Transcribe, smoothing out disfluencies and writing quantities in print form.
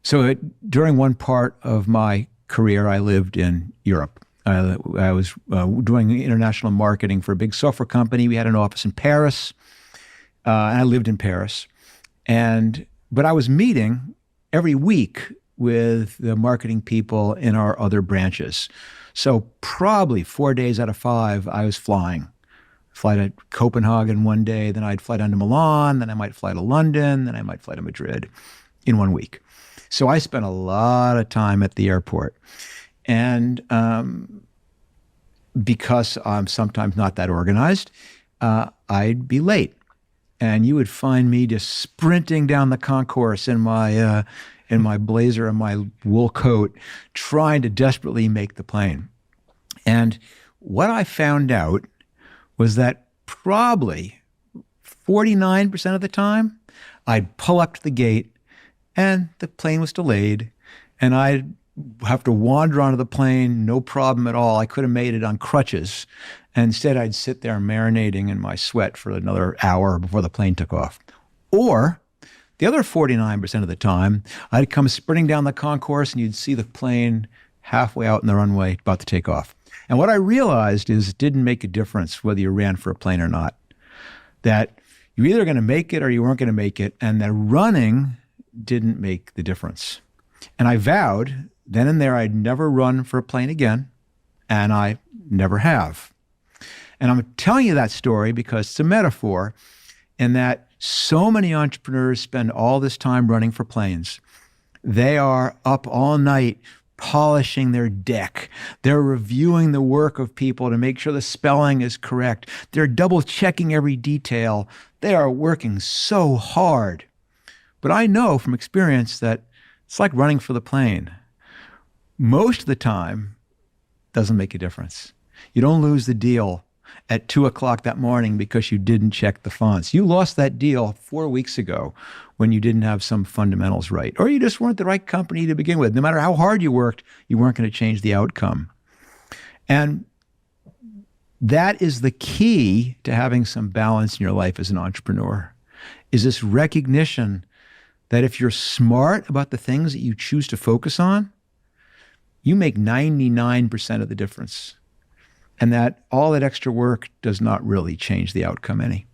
During one part of my career, I lived in Europe. I was doing international marketing for a big software company. We had an office in Paris, and I lived in Paris. But I was meeting every week with the marketing people in our other branches. So probably 4 days out of 5, I was flying. Fly to Copenhagen one day, then I'd fly down to Milan, then I might fly to London, then I might fly to Madrid in 1 week. So I spent a lot of time at the airport. And because I'm sometimes not that organized, I'd be late. And you would find me just sprinting down the concourse in my blazer and my wool coat, trying to desperately make the plane. And what I found out was that probably 49% of the time, I'd pull up to the gate and the plane was delayed, and I'd have to wander onto the plane, no problem at all. I could have made it on crutches. And instead, I'd sit there marinating in my sweat for another hour before the plane took off. Or the other 49% of the time, I'd come sprinting down the concourse and you'd see the plane halfway out in the runway about to take off. And what I realized is it didn't make a difference whether you ran for a plane or not. That you're either going to make it or you weren't going to make it, and that running didn't make the difference. And I vowed then and there I'd never run for a plane again, and I never have. And I'm telling you that story because it's a metaphor in that so many entrepreneurs spend all this time running for planes. They are up all night polishing their deck. They're reviewing the work of people to make sure the spelling is correct. They're double checking every detail. They are working so hard. But I know from experience that it's like running for the plane. Most of the time, doesn't make a difference. You don't lose the deal at 2 o'clock that morning because you didn't check the fonts. You lost that deal 4 weeks ago when you didn't have some fundamentals right, or you just weren't the right company to begin with. No matter how hard you worked, you weren't going to change the outcome. And that is the key to having some balance in your life as an entrepreneur, is this recognition that if you're smart about the things that you choose to focus on, you make 99% of the difference. And that all that extra work does not really change the outcome any.